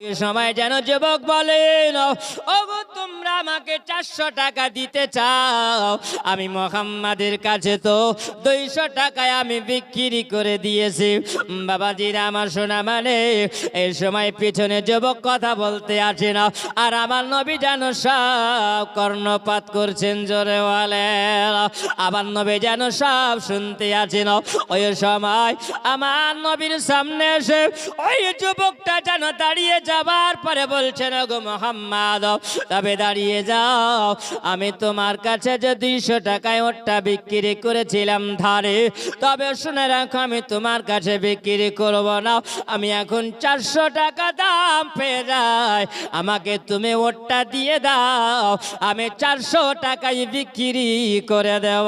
এই সময় যেন যুবক বলেন, ওগো তোমরা আমাকে 400 টাকা দিতে চাও, আমি মুহাম্মাদের কাছে তো 200 টাকায় আমি বিক্রি করে দিয়েছি। বাবাজিরা আমার শোনা মানে এই সময় পিছনে যুবক কথা বলতে আসে না, আর আমার নবী যেন সব কর্ণপাত করছেন, জোরে বলেন। আমার নবী যেন সব শুনতে আছেন। ওই সময় আমার নবীর সামনে এসে ওই যুবকটা যেন দাঁড়িয়ে যাবার পরে বলছেন, গো মুহাম্মদ তবে দাঁড়িয়ে যাও, আমি তোমার কাছে যে 200 টাকায় ওটা বিক্রি করেছিলাম ধারে, তবে শুনে রাখো আমি তোমার কাছে বিক্রি করব না, আমি এখন 400 টাকা দাম পেয়ে যাই, আমাকে তুমি ওটা দিয়ে দাও, আমি 400 টাকায় বিক্রি করে দেব।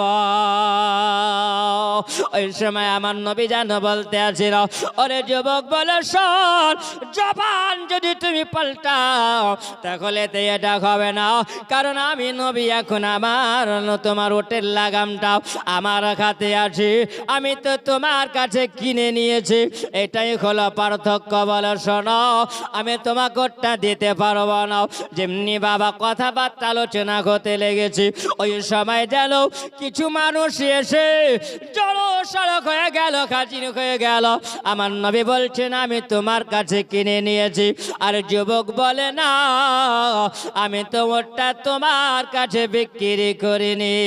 ওই সময় আমার নবী যেন বলতে আছেন, ওরে যুবক বলে শোন, জবান যদি তুমি পাল্টাও তাহলে তো এটা হবে না, কারণ আমি নবী এখন আমার তোমার ওটের লাগামটা আমার হাতে আছে, আমি তো তোমার কাছে কিনে নিয়েছি, এটাই হলো পার্থক্য। বলো শোনো, আমি তোমাকে ওটা দিতে পারবো না। যেমনি বাবা কথাবার্তা আলোচনা হতে লেগেছে, ওই সময় যেন কিছু মানুষ এসে জড়ো সড়ক হয়ে গেল, হাজির হয়ে গেল। আমার নবী বলছেন আমি তোমার কাছে কিনে নিয়েছি, আর যুবক বলে না, আমি তো ওটা তোমার কাছে বিক্রি করিনি।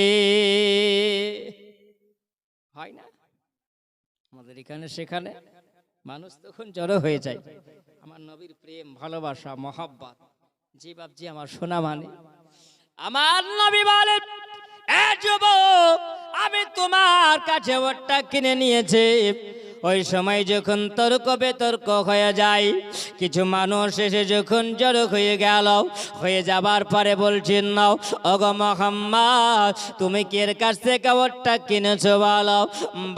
হয় না আমাদের এখানে সেখানে মানুষ তখন জড়ো হয়ে যায়। আমার নবীর প্রেম ভালোবাসা মহব্বত, জি বাপজি আমার সোনা মানে। আমার নবী বলেন, এ যুবক আমি তোমার কাছে ওটা কিনে নিয়েছি। ওই সময় যখন তর্ক বিতর্ক হয়ে যায়, কিছু মানুষ এসে যখন জড়ো হয়ে গেল, হয়ে যাবার পরে বলছেন, নাও ওগো মুহাম্মদ তুমি কি এর কাছ থেকে ওটা কিনেছো বলো?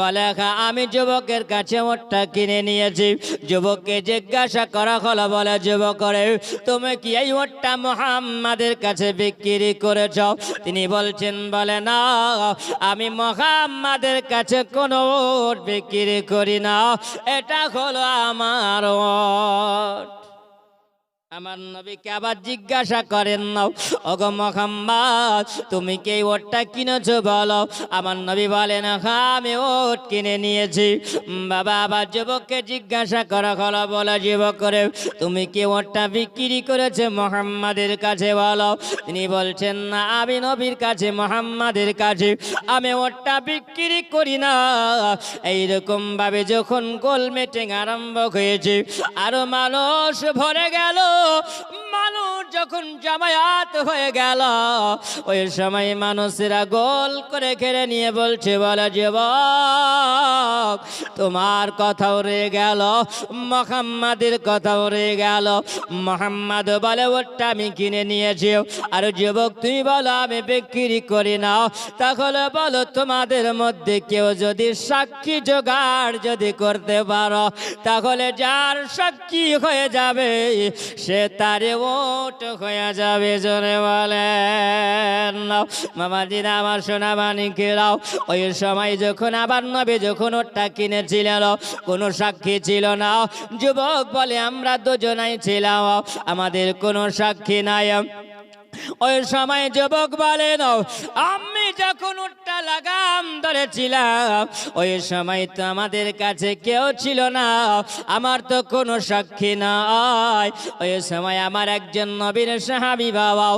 বলে আমি যুবকের কাছে ওটা কিনে নিয়েছি। যুবককে জিজ্ঞাসা করা হলো, বলে যুবক রে তুমি কি এই ওটা মুহাম্মাদের কাছে বিক্রি করেছ? তিনি বলছেন, বলে না, আমি মুহাম্মাদের কাছে কোনো ওট বিক্রি করি না, এটা হলো আমার ওট। আমার নবীকে আবার জিজ্ঞাসা করেন, নাও ওগো মুহাম্মদ তুমি কি এই ওটটা কিনেছো বলো? আমার নবী বলেন, হ্যাঁ আমি ওট কিনে নিয়েছি। বাবা আবার যুবককে জিজ্ঞাসা করা হলো, বলো যুবক করে তুমি কি ওটটা বিক্রি করেছো মুহাম্মাদের কাছে বলো? তিনি বলছেন, না আমি নবীর কাছে মুহাম্মাদের কাছে আমি ওটটা বিক্রি করি না। এইরকম ভাবে যখন গোল মিটিং আরম্ভ হয়েছে, আরো মানুষ ভরে গেল, মানুষ যখন জামায়াত হয়ে গেল, ওই সময় মানুষেরা গোল করে ঘিরে নিয়ে বলছে, বলে যুবক তোমার কথাও রয়ে গেল, মুহাম্মাদের কথাও রয়ে গেল। মুহাম্মদ বলে ওটা আমি কিনে নিয়েছি, আর যুবক তুমি বলো আমি বিক্রি করি না। তাহলে বলো তোমাদের মধ্যে কেউ যদি সাক্ষী জোগাড় যদি করতে পারো, তাহলে যার সাক্ষী হয়ে যাবে সে তারে ওট হয়ে যাবে, জোরে বলেন। মামাজিরা আমার সোনা মানিকেরাও, ওই সময় যখন আবার নবী যখন ওটা কিনেছিলেন কোনো সাক্ষী ছিল না। যুবক বলে আমরা দুজনাই ছিলাম, আমাদের কোনো সাক্ষী নাই। ওই সময় যুবক বলেন, আমি যখন ওটা লাগাম ধরেছিলাম ওই সময় তো আমাদের কাছে কেউ ছিল না, আমার তো কোনো সাক্ষী নাই। ওই সময় আমার একজন নবীর সাহাবী বাবা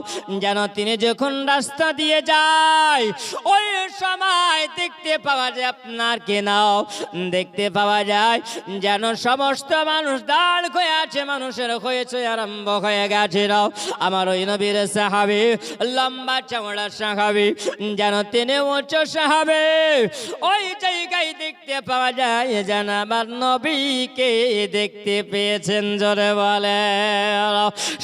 যেন তিনি যখন রাস্তা দিয়ে যায়, ওই সময় দেখতে পাওয়া যায় আপনার কেনাও দেখতে পাওয়া যায় যেন সমস্ত মানুষ দাঁড় হয়ে আছে, মানুষের হয়েছে আরম্ভ হয়ে গেছে। আমার ওই নবীর সাহাবী লম্বা চওড়া সাহাবী, যেন তিনি উঁচু সাহাবী, ওই জায়গায় দেখতে পাওয়া যায় যেন আমার নবীকে দেখতে পেয়েছেন, জোরে বলে।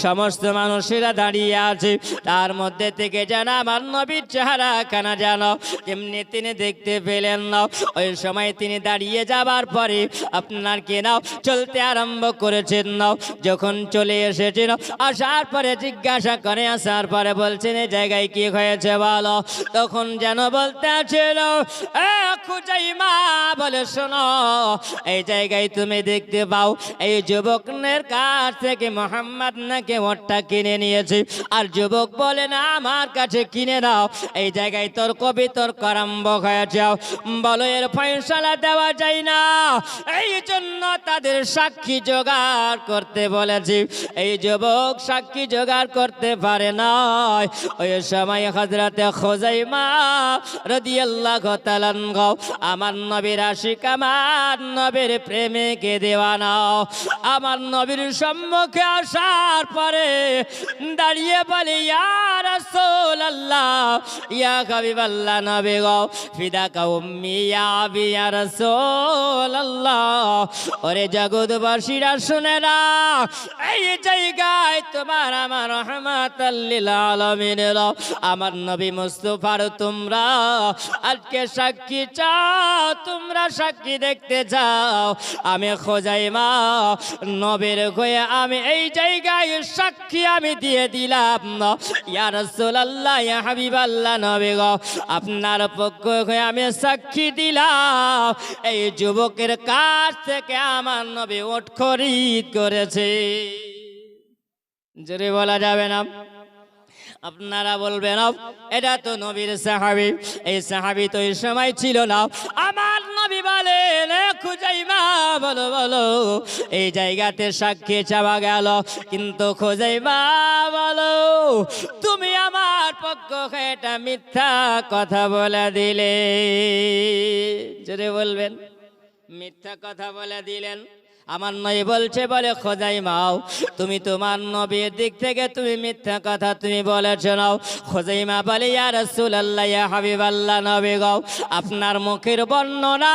সমস্ত মানুষেরা দাঁড়িয়ে আছে, তার মধ্যে থেকে যেন আমার নবীর চেহারা খানা যেন যেমনি তিনি দেখতে পেলেন না। ওই সময় তিনি দাঁড়িয়ে যাবার পরে আপনার কে নাও চলতে আরম্ভ করেছেন না। যখন চলে এসেছেন, আসার পরে জিজ্ঞাসা করে, আসার পরে বলছেন এই জায়গায় কি হয়েছে বলো? তখন যেন বলতে ছিল, খুজাইমা বলে শোনো, এই জায়গায় তুমি দেখতে পাও এই যুবকের কাছ থেকে মোহাম্মদ নাকি ওটটা কিনে নিয়েছে। আর যুবক বলে না আমার কাছে কিনে নাও। এই জায়গায় তর্ক বিতর্ক আরম্ভ হয়ে যাও। বলো এর ফয়সালা দেওয়া যায় না, এই জন্য তাদের সাক্ষী জোগাড় করতে বলেছি। এই যুবক সাক্ষী জোগাড় করতে পারে না। ওই সময় হযরতে খুজাইমা রাদিয়াল্লাহু তাআলা আমার নবীর আশিক, আমার নবীর প্রেমিকে দেওয়ানা, আমার নবীর সম্মুখে আসার পরে দাঁড়িয়ে বলে ইয়া রাসূলুল্লাহ, ইয়া হাবিবাল্লাহ, নবী গো ফিদাকা উম্মি ইয়া আবি ইয়া রাসূলুল্লাহ। ওরে জগৎবাসীরা শুনে না, এই জায়গায় তোমার আমার রাহমাতাল লিল আলামিন আমার নবী মুস্তাফার তোমরা আজকে সাক্ষী চাও, তোমরা সাক্ষী দেখতে চাও। আমি খুজাইমা নবীর হয়ে আমি এই জায়গায় সাক্ষী আমি দিয়ে দিলাম। ইয়া রাসূলুল্লাহ, ইয়া হাবিবাল্লাহ, নবী গো আপনার পক্ষ হয়ে আমি সাক্ষী দিলাম এই যুবকের কাছ থেকে আমার নবী ওট খরিদ করেছে। জোরে বলা যাবে না? আপনারা বলবেন এটা তো নবীর সাহাবী। এই সাহাবী তো এই সময় ছিল না। আমার নবী বলেন খুজাইমা বলো বলো, এই জায়গাতে সাক্ষী চাওয়া গেল, কিন্তু খুজাইমা বলো তুমি আমার পক্ষ হয়ে এটা মিথ্যা কথা বলে দিলে। জোরে বলবেন, মিথ্যা কথা বলে দিলেন। আমার নবী বলছে বলে খুজাইমা তুমি তোমার নবীর দিক থেকে তুমি মিথ্যা কথা তুমি বলেছ না। খুজাইমা বলে ইয়া রাসূলুল্লাহ, ইয়া হাবিবাল্লাহ, নবী গো আপনার মুখের বর্ণনা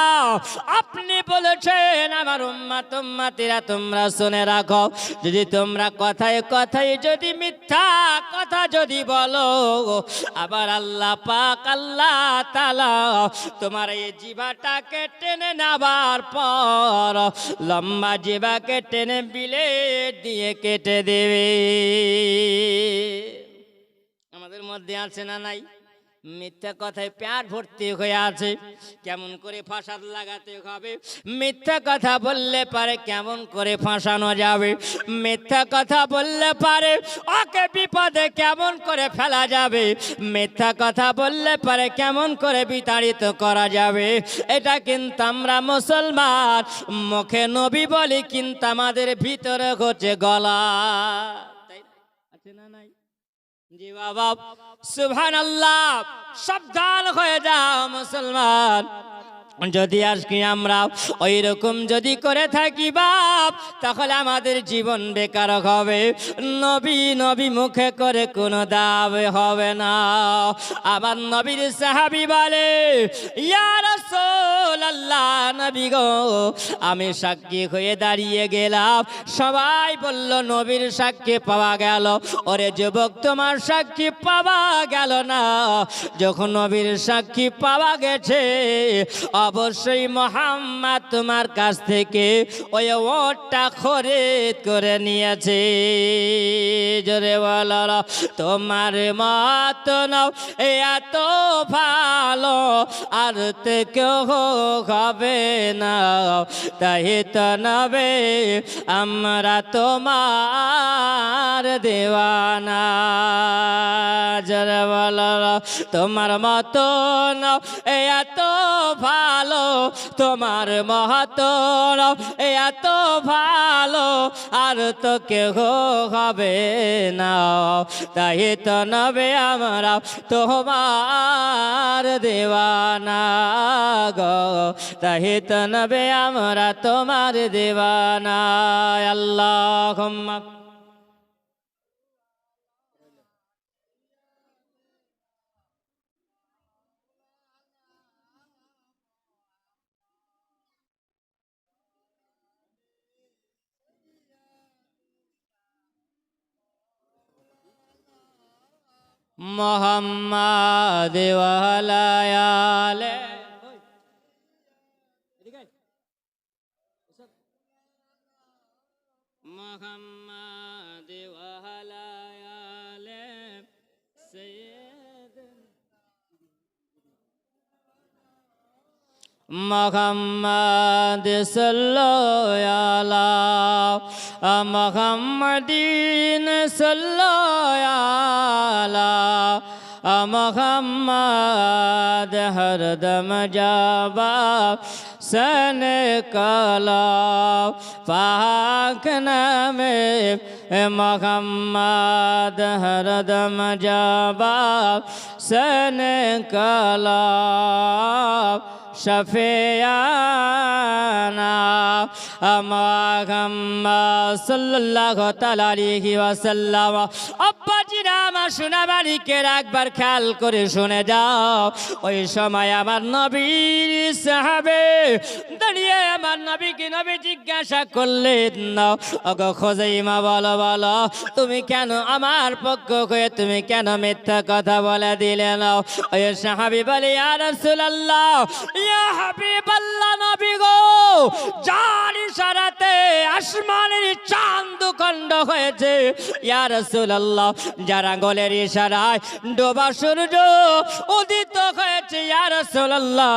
আপনি বলেছেন আমার উম্মত উম্মতিরা তোমরা শুনে রাখো, যদি তোমরা কথায় কথায় যদি মিথ্যা কথা যদি বলো, আবার আল্লাহ পাক আল্লাহ তাআলা তোমার এই জিহ্বাটাকে টেনে নেবার পর লম্বা জিহ্বাকে টেনে বিলেট দিয়ে কেটে দেবে। আমাদের মধ্যে আছে না নাই? মিথ্যা কথায় পেট ভর্তি হয়ে আছে। কেমন করে ফাঁসাদ লাগাতে হবে, মিথ্যা কথা বললে পারে কেমন করে ফাঁসানো যাবে, মিথ্যা কথা বললে পারে ওকে বিপদে কেমন করে ফেলা যাবে, মিথ্যা কথা বললে পারে কেমন করে বিতাড়িত করা যাবে। এটা কিন্তু আমরা মুসলমান মুখে নবী বলি, কিন্তু আমাদের ভিতরে হচ্ছে গলা। তাই আছে না নাই? জি বাবা, সুবহানাল্লাহ। সাবধান হয়ে যাও মুসলমান। যদি আজকে আমরা ওই রকম যদি করে থাকি বাপ, তাহলে আমাদের জীবন বেকার হবে। নবী নবী মুখে করে কোনো দাব হবে না। আবার নবীর সাহাবী বলে ইয়া রাসূলুল্লাহ, নবী গো আমি সাক্ষী হয়ে দাঁড়িয়ে গেলাম, সবাই বলল নবীর সাক্ষী পাওয়া গেল। ওরে যুবক তোমার সাক্ষী পাওয়া গেল না। যখন নবীর সাক্ষী পাওয়া গেছে অবশ্যই মুহাম্মদ তোমার কাছ থেকে ওই ওটটা খরিদ করে নিয়েছে। জোরে বলো তোমার মত নাও এত ভালো আর তো কেউ হবে না, তাই তো নবে আমরা তোমার দেওয়ানা। জোরে বলো তোমার মত নাও এত ভালো, তোমার মহত্ব এত ভালো আর তো কেউ হবে না, তাই তো নবে আমরা তোমার দেওয়ানা গো, তাই তো নবে আমরা তোমার দেওয়ানা। আল্লাহুম্মা মুহাম্মাদ ওয়া আলা আলে মুহাম্মাদ ওয়া আলা আলে সাইয়্যিদ। মোহাম্মদ সাল্লাল্লাহু মুহাম্মাদিন সাল্লাল্লাহু মোহাম্মদ হরদম জাবা सन कला पाक नामे मोहम्मद हरदम जाबा सन कला शफियाना मोहम्मद सल्लल्लाहु ताला अलैहि वसल्लम। अब्बाजीरा আমার সোনা বাড়িকে একবার খেয়াল করে শুনে যাও। ওই সময় আমার নবীর সাহাবে দাঁড়িয়ে আমার নবীকে নবী জিজ্ঞাসা করলেন, ওগো খুজাইমা বলো বলো তুমি কেন আমার পক্ষ হয়ে তুমি কেন মিথ্যা কথা বলে দিলে না? ওই সাহাবী বলে, ইয়া রাসূলুল্লাহ, ইয়া হাবিবাল্লাহ, নবী গো, যার ইশারাতে আসমানের চাঁদ খণ্ড হয়েছে, ইয়া রাসূলুল্লাহ, যার আঙ্গুলের ইশারায় ডোবা সূর্য উদিত হয়েছে, ইয়া রাসূলুল্লাহ,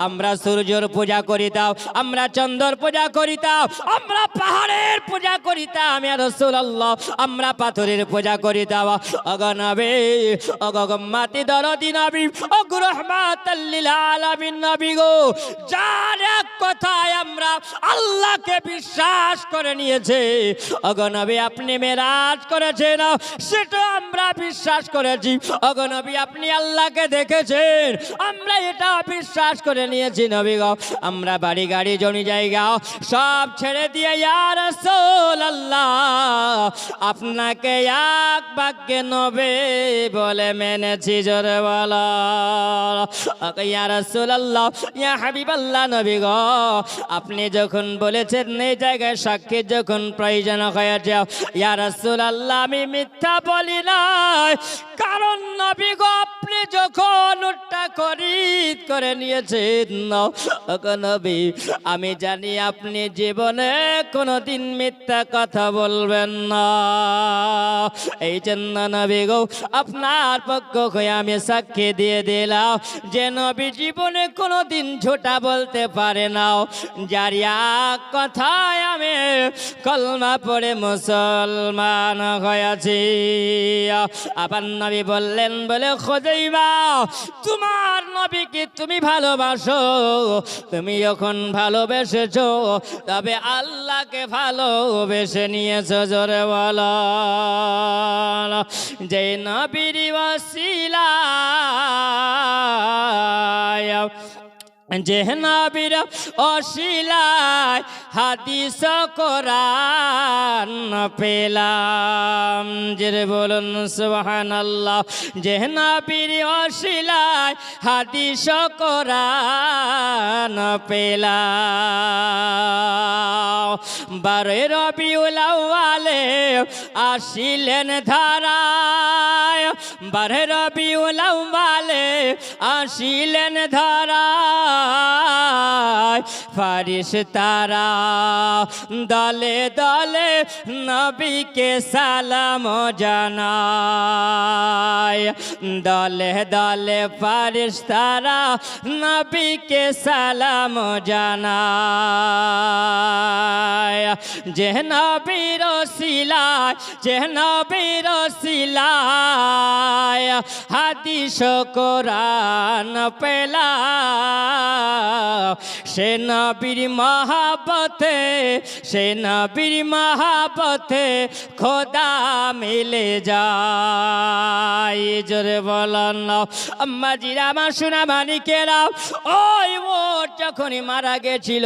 আমরা সূর্যের পূজা করিতাম, আমরা চন্দ্রের পূজা করিতাম, আমরা পাহাড়ের পূজা করিতাম, ইয়া রাসূলুল্লাহ, আমরা পাথরের পূজা করিতাম। ওগো নবী, ওগো মাতি দরদি নবী, ওগো রাহমাতাল লিল আলামিন নবী গো, যার এক কথায় আমরা আল্লাহকে বিশ্বাস করে নিয়েছে, ওগো নবী আপনি মেরাজ করেছেন সেটা আমরা বিশ্বাস করেছি, ওগো নবী আপনি আল্লাহকে দেখেছেন আমরা এটা বিশ্বাস করে নিয়েছি নবী গো, আমরা বাড়ি গাড়ি জমি জায়গা সব ছেড়ে দিয়ে ইয়া রাসূলুল্লাহ আপনাকে এক বাক্যে নবী বলে মেনেছি, জোরে বলো ইয়া রাসূলুল্লাহ, ইয়া হাবিবাল্লাহ, নবী গো আপনি যখন বলেছেন এই জায়গায় সাক্ষী যখন প্রয়োজন হয়েছে, ইয়া রাসূলুল্লাহ আমি মিথ্যা বলি নাই, কারণ নবী গো আপনি যখন উট্টা খরিদ করে নিয়েছেন, ওগো নবী আমি জানি আপনি জীবনে কোনোদিন মিথ্যা কথা বলবেন না, এই জন্য নবী গো আপনার পক্ষ হয়ে আমি সাক্ষী দিয়ে দিলাম যে নবী জীবনে কোনোদিন ঝুটা বলতে পারে না, যার এক কথায় আমি কলমা পড়ে মুসলমান হয়েছি। আবার নবী বললেন, বলে খুজাইমা তোমার নবীকে তুমি ভালোবাসো, তুমি যখন ভালোবেসেছো তবে আল্লাহকে ভালোবেসে নিয়েছো, জোরে বলো যে নবীর ওসিলায়, যে নবীর ওসিলায় হাদিস কোরআন পেলাম, যে বলুন সুবহানাল্লাহ, যে নবীর ওসিলায় হাদিস কোরআন পেলাম। 12 রবিউল আউয়ালে আসিলেন ধারায়, 12 রবিউল আউয়ালে আসিলেন ধারায়, ফারিস্তারা দলে দলে নবীকে সালাম জানায়, দলে দলে ফারিস্তারা নবীকে সালাম জানায়, যে নবীর ওসিলায়, যে নবীর ওসিলায় হাদিস কোরআন পেলাম, সে নবীর মহাবতে, সে নবীর মহাবতে খোদা মিলে যায়, জোরে বলেন আম্মা জিরা আমার সোনা মানিকেরা। ওই ওট যখনই মারা গেছিল,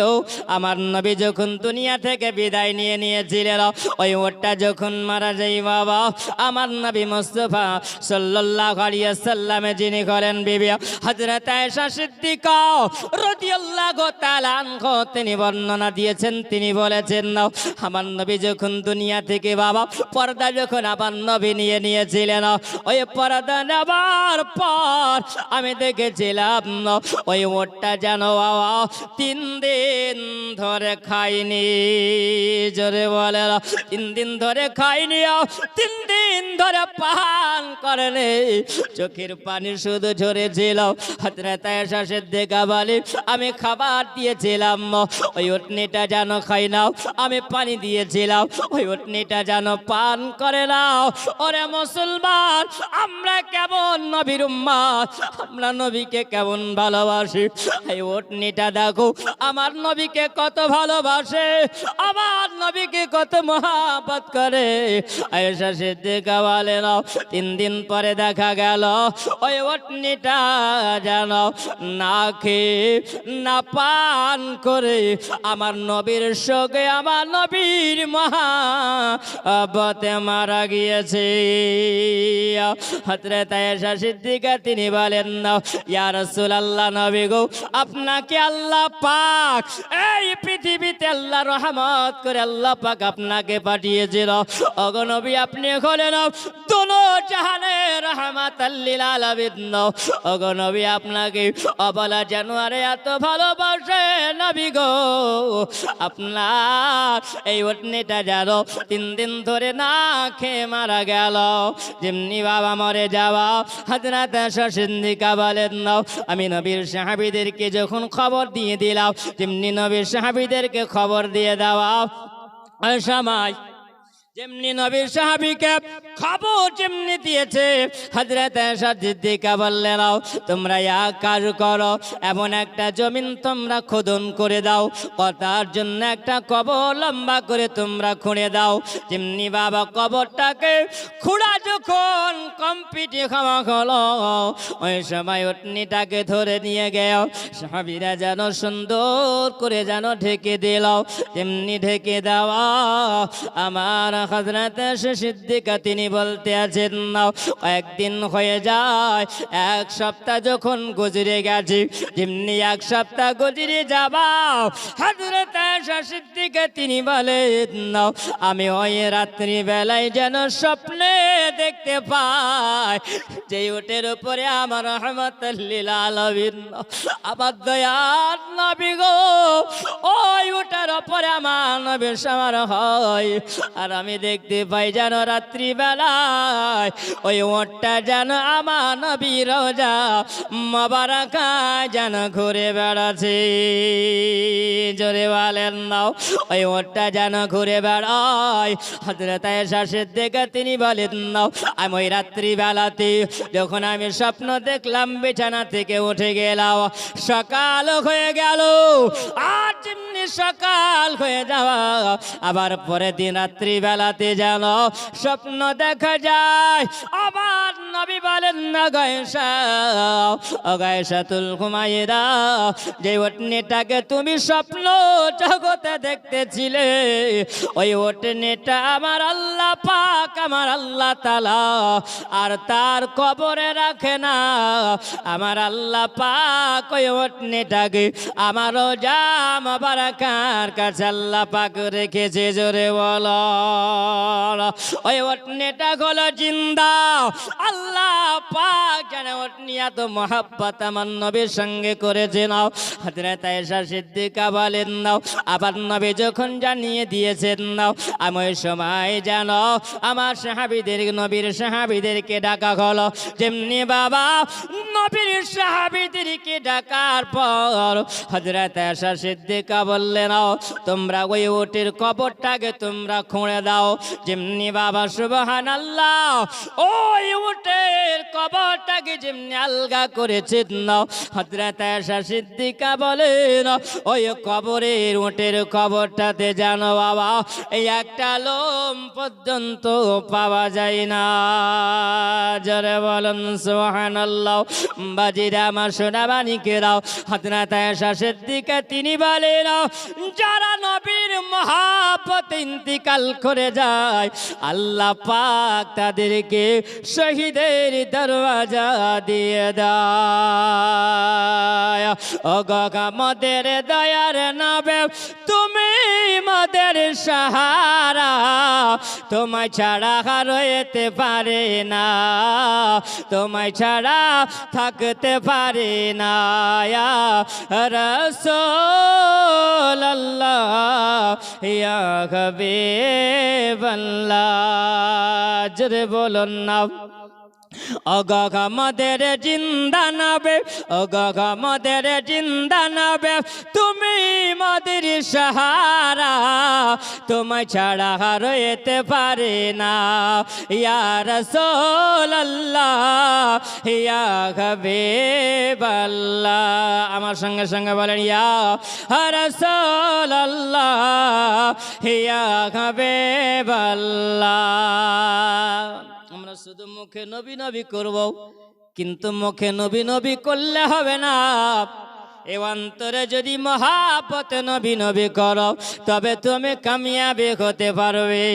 আমার নবী যখন দুনিয়া থেকে বিদায় নিয়ে নিয়েছিলেন, ওই ওটটা যখন মারা যায় বাবা, আমার নবী মুস্তাফা সাল্লাল্লাহু আলাইহি ওয়াসাল্লাম যিনি করেন বিবি হযরত আয়েশা সিদ্দিকা রাদিয়াল্লাহু তাআলা আনহা তিনি বর্ণনা দিয়েছেন, তিনি বলেছেন আমার নবী যখন দুনিয়া থেকে বাবা পর্দা যখন আমার নবী নিয়ে নিয়েছিলেন, ওই পর্দা নেবার পর আমি দেখেছিলাম ওই ওটটা যেন 3 দিন ধরে খাইনি, জোরে বলে 3 দিন ধরে ধরে খাইনি 3 দিন ধরে পান করেনি চোখের পানি শুধু ঝরেছিল হযরত আয়েশা সিদ্দিকা বলে আমি খাবার দিয়েছিলাম ওই উটনিটা যেন খাই নাও আমি পানি দিয়েছিলাম ওই উটনিটা যেন পান করে নাও ওরে মুসলমান আমরা কেমন নবীর উম্মত আমরা নবীকে কেমন ভালোবাসি এই উটনিটা দেখো আমার নবীকে কত ভালোবাসে আমার নবীকে কত মহব্বত করে আয়েশা সিদ্দিকা বলে নাও 3 দিন পরে দেখা গেল ওই উটনিটা যেন না খেয়ে না পান করে আমার নবীর শোকে আমার নবীর মহব্বতে মারা গিয়েছে হযরত আয়েশা সিদ্দিকা তিনি বলেন না ইয়া রাসূলুল্লাহ নবী গো আপনাকে আল্লাহ পাক এই পৃথিবীতে আল্লাহ রহমত করে আল্লাহ পাক আপনাকে পাঠিয়েছিল ওগো নবী আপনি হলেন দোনো জাহানের রহমাতাল লিল আলামিন ওগো নবী আপনাকে অবলা জানোয়ারে এত ভালোবাসে নবী গো আপনার এই উটনিটা যেন 3 দিন ধরে না খেয়ে মারা গেল যেমনি বাবা মরে যাওয়া হযরত আয়েশা সিদ্দিকা বলেন না আমি নবীর সাহাবীদেরকে যখন খবর দিয়ে দিলাম যেমনি নবীর সাহাবীদেরকে খবর দিয়ে দেওয়া সময় যেমনি নবীর সাহাবীকে খবর যেমনি দিয়েছে হযরত আয়েশা সিদ্দিকা বললেন তোমরা এক কাজ করো এমন একটা জমিন তোমরা খোদন করে দাও কথার জন্য একটা কবর লম্বা করে তোমরা খুঁড়ে দাও যেমনি বাবা কবরটাকে খুঁড়া যখন কমপ্লিট খাওয়া হলো ওই সময় উটনিটাকে ধরে নিয়ে গেল সাহাবীরা যেন সুন্দর করে যেন ঢেকে দিল যেমনি ঢেকে দেওয়া আমার হযরত আয়েশা সিদ্দিকা তিনি বলতে আছেন না একদিন হয়ে যায় 1 সপ্তাহ যখন গুজরে গেছে যেমনি 1 সপ্তাহ গুজরে যাবা হযরত আয়েশা সিদ্দিকা তিনি বলেন না আমি ওই রাত্রি বেলায় যেন স্বপ্নে দেখতে পাই যে উটের উপরে আমার রহমাতুল লিল আলামিন আমার দয়ার নবী গো ওই উটের উপরে আমার নবী সওয়ার হয় আর আমি দেখতে পাই যেন রাত্রি বেলায় ওই উটটা যেন আমার নবীর রওজা মোবারকা যেন ঘুরে বেড়াচ্ছে জোরে বলেন নাও ওই উটটা যেন ঘুরে বেড়ায় হযরত আয়েশা সিদ্দিকা তিনি বলেন নাও আমি ওই রাত্রি বেলাতে যখন আমি স্বপ্ন দেখলাম বিছানা থেকে উঠে গেলাম সকাল হয়ে গেল আর যেমনি সকাল হয়ে যাওয়া আবার পরের দিন রাত্রি বেলাতে যেন স্বপ্ন দেখা যায় আবার নবী বলেন না গায়েশাতুল হুমায়রা যে উটনিটাকে তুমি স্বপ্ন জগতে দেখতেছিলে ওই উটনিটা আমার আল্লাহ পাক আমার আল্লাহ তাআলা আর তার কবরে রাখে না আমার আল্লাহ পাক ওই উটনিটাকে আমার রওজা মোবারকার কাছে আল্লাহ পাক রেখেছে জোরে বলো ওই উটনিটা হলো জিন্দা আল্লাহ পাক যেন উটনি এত মহব্বত আমার নবীর সঙ্গে করেছে নাও হযরত আয়েশা সিদ্দিকা বলেন নাও আবার নবী যখন জানিয়ে দিয়েছেন নাও আমি ওই সময় যেন আমার সাহাবীদের নবীর সাহাবীদেরকে ডাকা হলো যেমনি বাবা নবীর সাহাবীদেরকে ডাকার পর হযরত আয়েশা সিদ্দিকা বললেন তোমরা ওই উটের কবরটাকে তোমরা খুঁড়ে দাও যেমনি বাবা সুবহানাল্লাহ ওই উটের কবরটাকে যেমনি আলগা করেছেন হযরত আয়েশা সিদ্দিকা বলেন ওই কবরের উটের কবরটাতে জানো বাবা এই একটা লোম পর্যন্ত পাওয়া যায় না জোরে বলেন সুবহানাল্লাহ বাজিরা আমার সোনা মানিকেরাও হযরত আয়েশা সিদ্দিকা তিনি বলেন যারা নবীর মহব্বতে ইন্তিকাল করে যায় আল্লাহ পাক তাদেরকে শহীদের দরওয়াজা দিয়ে দেয় ও গগা মদের দয়ার নবে তুমি মদের সাহারা তোমায় ছাড়া রইতে পারে না তোমায় ছাড়া থাকতে পারে না রাসূলুল্লাহ ইয়া হাবিবাল্লাহ। জোরে বলুন না। অগগ মদের জিন্দা নবে, অগগ মদের জিন্দা নবে, তুমি মদের সাহারা, তোমায় ছাড়া রইতে পারে না। ইয়া রাসূলুল্লাহ ইয়া হাবিবাল্লাহ। আমার সঙ্গে সঙ্গে বলেন ইয়া রাসূলুল্লাহ ইয়া হাবিবাল্লাহ। আমরা শুধু মুখে নবী নবী করব, কিন্তু মুখে নবী নবী করলে হবে না। এ অন্তরে যদি মহাব্বত নবী নবী করো, তবে তুমি কামিয়াবি হতে পারবে।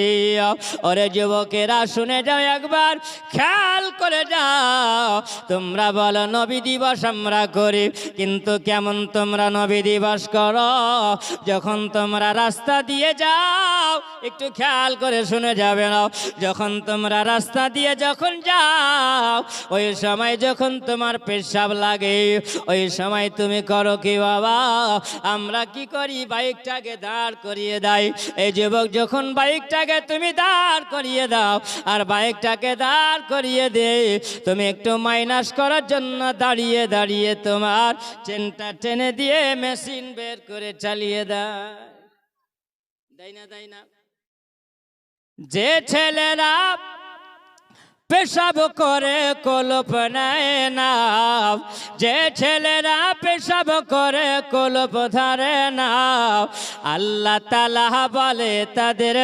ওরে যুবকেরা শুনে যাও, একবার খেয়াল করে যাও। তোমরা বলো নবী দিবস আমরা করি, কিন্তু কেমন তোমরা নবী দিবস করো? যখন তোমরা রাস্তা দিয়ে যাও, একটু খেয়াল করে শুনে যাবে না, যখন তোমরা রাস্তা দিয়ে যখন যাও, ওই সময় যখন তোমার পেশাব লাগে, ওই সময় তুমি করো কি বাবা? আমরা কি করি? বাইকটাকে দাঁড় করিয়ে দেয়। এই যুবক, যখন বাইকটাকে তুমি দাঁড় করিয়ে দাও আর বাইকটাকে দাঁড় করিয়ে দে, তুমি একটু মাইনাস করার জন্য দাঁড়িয়ে দাঁড়িয়ে তোমার চেনটা টেনে দিয়ে মেশিন বের করে চালিয়ে দেয় না, দেয় না? যে ছেলেরা পেশাব করে কলপ নেয় না, যে ছেলেরা পেশাব করে কলপ ধরে না, আল্লাহ তাআলা বলে তাদের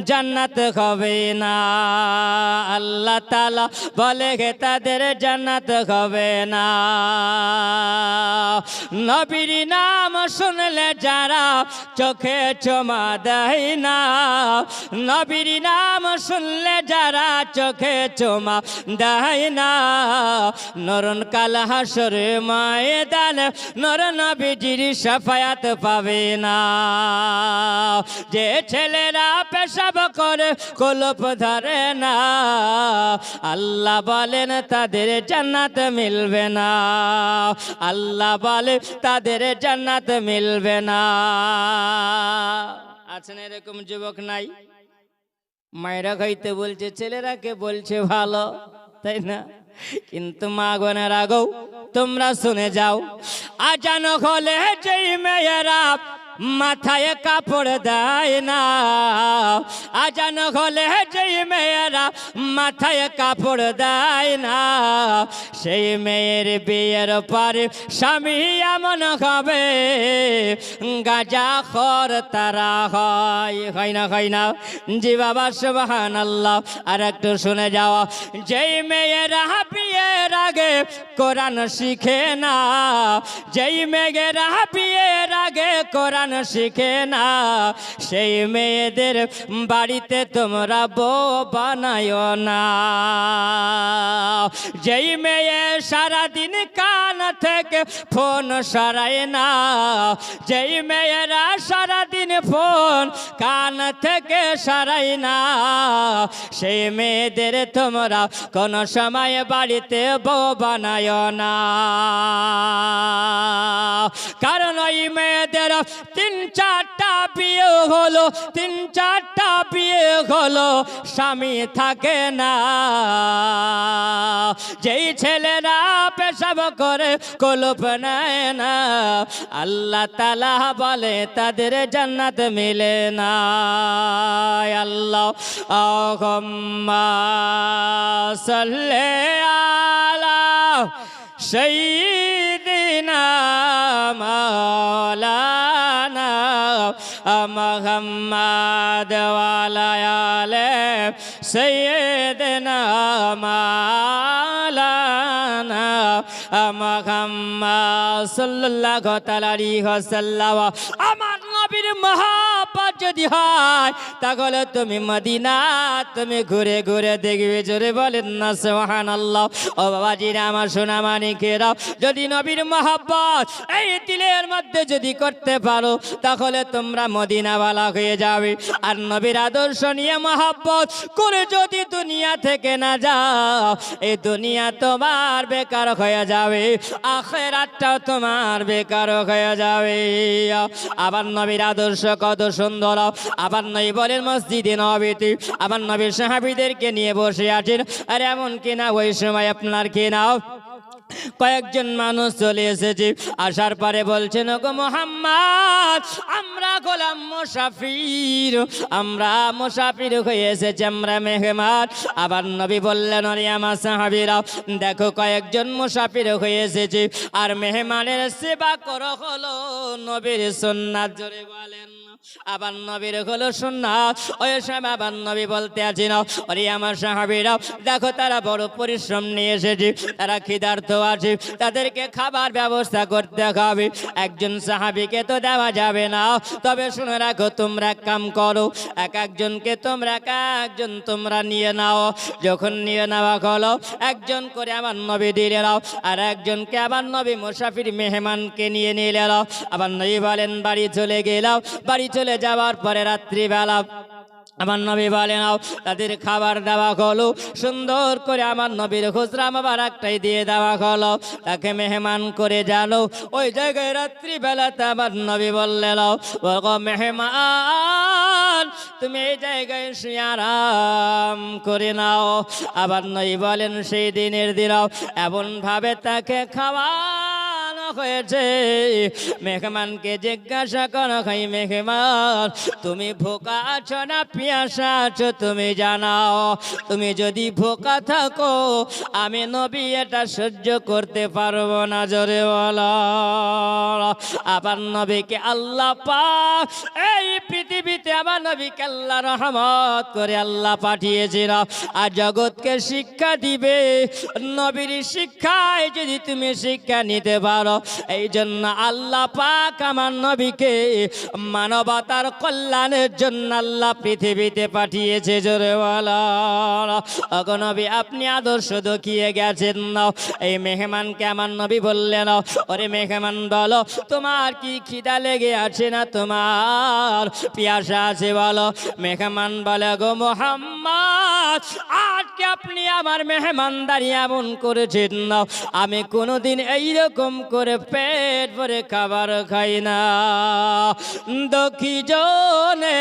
জান্নাত হবে না। আল্লাহ তাআলা বলে তাদের জান্নাত হবে না। নবীর নাম শুনলে যারা চোখে চুমা দেয় না, নবীর নাম শুনলে যারা চোখে চুমা দেয় না, নরন কাল হাসর ময়দান নর নবীজির শাফায়াত পাবে না। যে ছেলেরা পেশাব করে কলপ ধরে না, আল্লাহ বলেন তাদের জান্নাত মিলবে না। আল্লাহ বলে তাদের জান্নাত মিলবে না। আছেন এরকম যুবক? নাই? মায়েরা খাইতে বলছে, ছেলেরাকে বলছে ভালো, তাই না? কিন্তু মা বোনের আগেও তোমরা শুনে যাও, আজান হলে যেই মেয়েরা মাথায় কাপড় দেয় না, আজান হলে যেই মেয়েরা মাথায় কাপড় দেয় না, সেই মেয়ের বিয়ের পরে স্বামী এমন হবে গাঁজাখোর তারা হয় না, হয় না? জি বাবা, সুবহানাল্লাহ। আর একটু শুনে যাও, যেই মেয়েরা বিয়ের আগে কোরআন শিখে না, যেই মেয়েরা বিয়ের আগে কোরআন শিখে না, সেই মেয়েদের বাড়িতে তোমরা বউ বানায়ো না। যেই মেয়ে সারাদিন কান থেকে ফোন সরায় না, যেই মেয়েরা সারাদিন ফোন কান থেকে সরায় না, সেই মেয়েদের তোমরা কোন সময় বাড়িতে বউ বানায়ো না। কারণ ওই মেয়েদের 3-4টা বিয়ে হলো, 3-4টা বিয়ে হলো, স্বামী থাকে না। যেই ছেলেরা পেশাব করে কলপ নেয় না, আল্লাহ তাআলা বলে তাদের জান্নাত মিলে না। আল্লাহুম্মা সাল্লি আলা সাইয়্যিদিনা মাওলানা মুহাম্মদ ওয়া আলা আলি সাইয়্যিদিনা মাওলানা মুহাম্মদ সাল্লাল্লাহু তাআলা আলাইহি ওয়াসাল্লাম। আমার নবীর মহব্বত যদি হয়, তাহলে তুমি মদিনা তুমি ঘুরে ঘুরে দেখবে। জোরে বলেন না সুবহানাল্লাহ। ও বাবাজিরা, আমার সোনা মানিকেরা, যদি নবীর মহব্বত এই দিলের মধ্যে যদি করতে পারো, তাহলে তোমরা মদিনাওয়ালা হয়ে যাবে। আর নবীর আদর্শ নিয়ে মহব্বত করে যদি দুনিয়া থেকে না যাও, এই দুনিয়া তোমার বেকার হয়ে যাবে, আখিরাতটাও তোমার বেকার হয়ে যাবে। আবার নবীর আদর্শ কত সুন্দর। আবার নবী বলেন মসজিদে নববীতে আমার নবী সাহাবীদেরকে নিয়ে বসে আছেন, আর এমন কিনা ওই সময় আপনার কিনা কয়েকজন মানুষ চলে এসেছে। আসার পরে বলছেন, ওগো মুহাম্মদ, আমরা গোলাম মুসাফির, আমরা মুসাফির হয়ে এসেছি, আমরা মেহমান। আবার নবী বললেন, ওরে আমার সাহাবীরা, দেখো কয়েকজন মুসাফির হয়ে এসেছে, আর মেহমানের সেবা করো হলো নবীর সুন্নাত। জোরে বলেন। আবার নবীর হলো সুন্নাত। ওই সময় আবার নবী বলতে আছেন, ওরে আমার সাহাবীরা, দেখো তারা বড় পরিশ্রম নিয়ে এসেছে, তারা ক্ষুধার্ত আছে, তাদেরকে খাবার ব্যবস্থা করতে হবে। একজন সাহাবীকে তো দেওয়া যাবে না, তবে শুনে রাখো, তোমরা কাম করো, একজনকে তোমরা তোমরা নিয়ে নাও। যখন নিয়ে নেওয়া হলো, একজন করে আমার নবী দিলে নাও, আর একজনকে আবার নবী মুসাফির মেহমানকে নিয়ে নিলে নাও। আবার নবী বলেন, বাড়ি চলে গেলাম। বাড়ি চলে যাওয়ার পরে রাত্রিবেলা আমার নবী বলেন, তাদের খাবার দেওয়া হলো, সুন্দর করে আমার নবীর খুচরা মোবারকটাই দিয়ে দেওয়া হলো, তাকে মেহমান করে জানো। ওই জায়গায় রাত্রিবেলাতে আমার নবী বললেন, ওগো মেহমান, তুমি এই জায়গায় শুয়ে আরাম করে নাও। আবার নবী বলেন, সেই দিনের দিনও এমন ভাবে তাকে খাওয়া হয়েছে, মেহমানকে জিজ্ঞাসা করো, খাই মেহমান, তুমি ভোকা আছো না পিয়াসা আছো তুমি জানাও। তুমি যদি ভোকা থাকো, আমি নবী এটা সহ্য করতে পারবো না। জোরে বলো। আবার নবীকে আল্লাহ পাক এই পৃথিবীতে আমার নবীকে আল্লাহ রহমত করে আল্লাহ পাঠিয়েছিল, আর জগৎকে শিক্ষা দিবে। নবীর শিক্ষায় যদি তুমি শিক্ষা নিতে পারো, এই জন্য আল্লাহ পাক আমার নবীকে মানবতার কল্যাণের জন্য আল্লাহ পৃথিবীতে পাঠিয়েছে। জোরে বলো। ওগো নবী, আপনি আদর্শ দেখিয়ে গেছেন না। এই মেহমানকে আমার নবী বললেন, ওরে মেহমান, বলো তোমার কি খিদা লেগে আছে না তোমার পিয়াসা আছে বলো। মেহমান বলে, গো মুহাম্মদ, আজকে আপনি আমার মেহমানদারি এমন করেছেন না, আমি কোনোদিন এইরকম করে পেট ভরে খাবার খাই না। দক্ষিণে